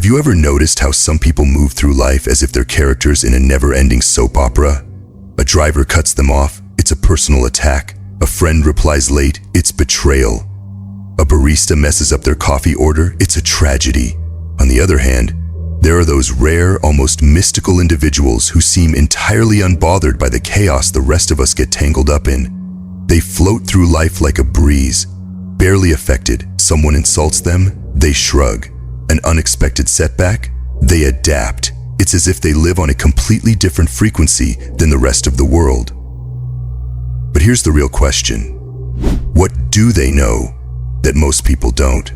Have you ever noticed how some people move through life as if they're characters in a never-ending soap opera? A driver cuts them off, it's a personal attack. A friend replies late, it's betrayal. A barista messes up their coffee order, it's a tragedy. On the other hand, there are those rare, almost mystical individuals who seem entirely unbothered by the chaos the rest of us get tangled up in. They float through life like a breeze, barely affected. Someone insults them, they shrug. An unexpected setback, they adapt. It's as if they live on a completely different frequency than the rest of the world. But here's the real question. What do they know that most people don't?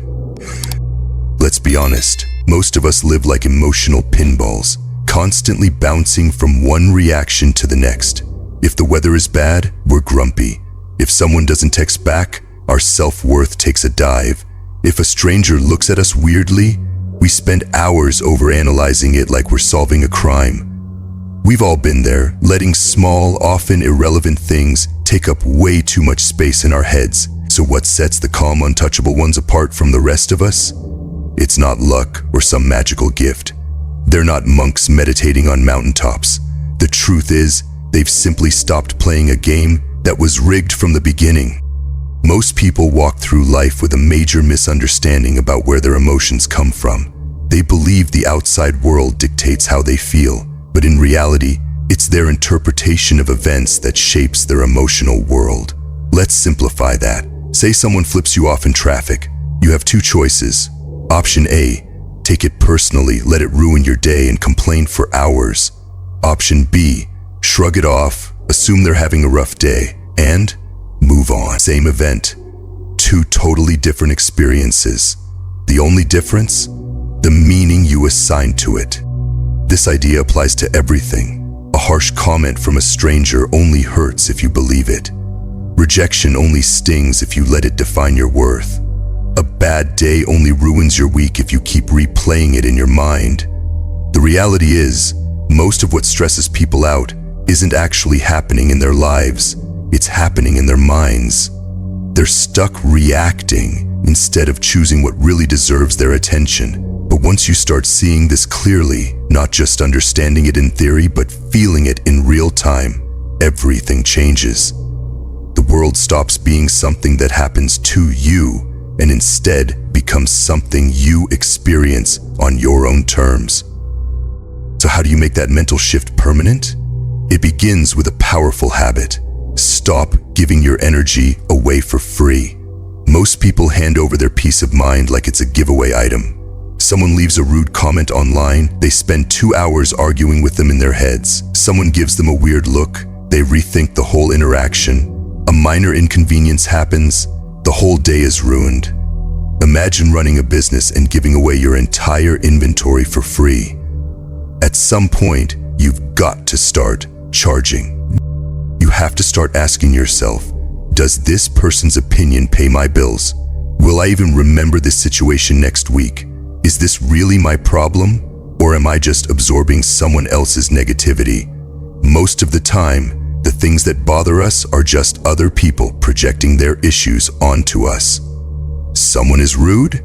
Let's be honest, most of us live like emotional pinballs, constantly bouncing from one reaction to the next. If the weather is bad, we're grumpy. If someone doesn't text back, our self-worth takes a dive. If a stranger looks at us weirdly, we spend hours overanalyzing it like we're solving a crime. We've all been there, letting small, often irrelevant things take up way too much space in our heads. So what sets the calm, untouchable ones apart from the rest of us? It's not luck or some magical gift. They're not monks meditating on mountaintops. The truth is, they've simply stopped playing a game that was rigged from the beginning. Most people walk through life with a major misunderstanding about where their emotions come from. They believe the outside world dictates how they feel, but in reality, it's their interpretation of events that shapes their emotional world. Let's simplify that. Say someone flips you off in traffic. You have two choices. Option A, take it personally, let it ruin your day and complain for hours. Option B, shrug it off, assume they're having a rough day, and move on. Same event, two totally different experiences. The only difference? The meaning you assign to it. This idea applies to everything. A harsh comment from a stranger only hurts if you believe it. Rejection only stings if you let it define your worth. A bad day only ruins your week if you keep replaying it in your mind. The reality is, most of what stresses people out isn't actually happening in their lives. It's happening in their minds. They're stuck reacting instead of choosing what really deserves their attention. But once you start seeing this clearly, not just understanding it in theory, but feeling it in real time, everything changes. The world stops being something that happens to you and instead becomes something you experience on your own terms. So how do you make that mental shift permanent? It begins with a powerful habit. Stop giving your energy away for free. Most people hand over their peace of mind like it's a giveaway item. Someone leaves a rude comment online, they spend 2 hours arguing with them in their heads. Someone gives them a weird look, they rethink the whole interaction. A minor inconvenience happens, the whole day is ruined. Imagine running a business and giving away your entire inventory for free. At some point, you've got to start charging. You have to start asking yourself, does this person's opinion pay my bills? Will I even remember this situation next week? Is this really my problem? Or am I just absorbing someone else's negativity? Most of the time, the things that bother us are just other people projecting their issues onto us. Someone is rude?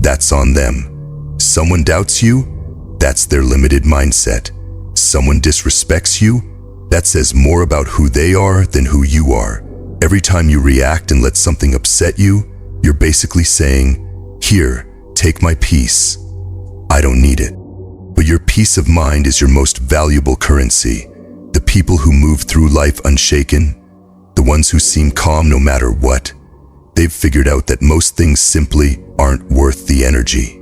That's on them. Someone doubts you? That's their limited mindset. Someone disrespects you? That says more about who they are than who you are. Every time you react and let something upset you, you're basically saying, here, take my peace. I don't need it. But your peace of mind is your most valuable currency. The people who move through life unshaken, the ones who seem calm no matter what, they've figured out that most things simply aren't worth the energy.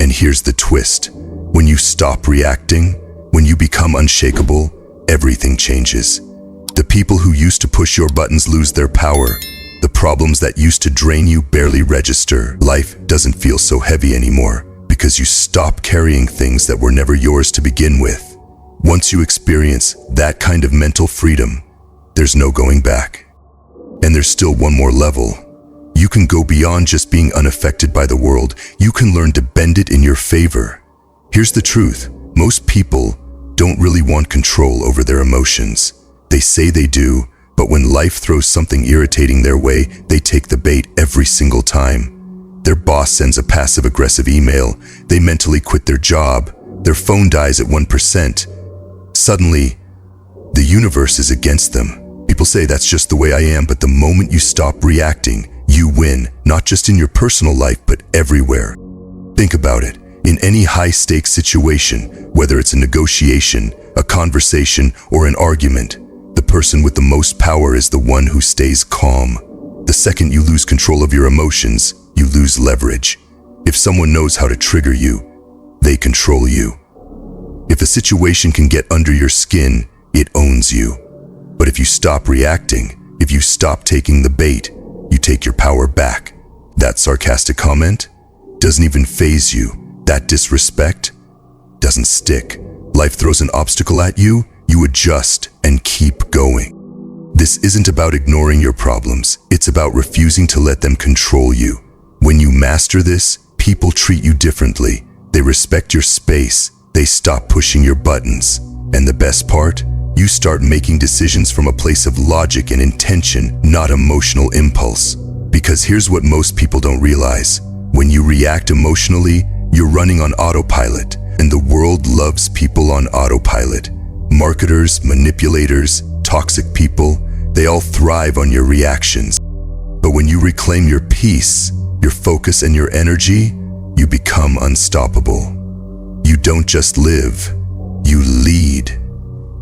And here's the twist. When you stop reacting, when you become unshakable, everything changes. The people who used to push your buttons lose their power. The problems that used to drain you barely register. Life doesn't feel so heavy anymore because you stop carrying things that were never yours to begin with. Once you experience that kind of mental freedom, there's no going back. And there's still one more level. You can go beyond just being unaffected by the world. You can learn to bend it in your favor. Here's the truth. Most people don't really want control over their emotions. They say they do, but when life throws something irritating their way, they take the bait every single time. Their boss sends a passive-aggressive email. They mentally quit their job. Their phone dies at 1%. Suddenly, the universe is against them. People say that's just the way I am, but the moment you stop reacting, you win, not just in your personal life, but everywhere. Think about it. In any high-stakes situation, whether it's a negotiation, a conversation, or an argument, the person with the most power is the one who stays calm. The second you lose control of your emotions, you lose leverage. If someone knows how to trigger you, they control you. If a situation can get under your skin, it owns you. But if you stop reacting, if you stop taking the bait, you take your power back. That sarcastic comment doesn't even faze you. That disrespect doesn't stick. Life throws an obstacle at you, you adjust and keep going. This isn't about ignoring your problems. It's about refusing to let them control you. When you master this, people treat you differently. They respect your space. They stop pushing your buttons. And the best part? You start making decisions from a place of logic and intention, not emotional impulse. Because here's what most people don't realize. When you react emotionally, you're running on autopilot, and the world loves people on autopilot. Marketers, manipulators, toxic people, they all thrive on your reactions. But when you reclaim your peace, your focus, and your energy, you become unstoppable. You don't just live, you lead.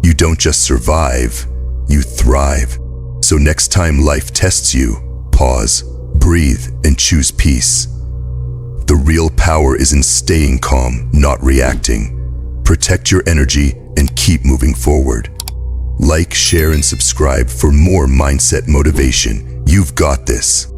You don't just survive, you thrive. So next time life tests you, pause, breathe, and choose peace. The real power is in staying calm, not reacting. Protect your energy and keep moving forward. Like, share, and subscribe for more mindset motivation. You've got this.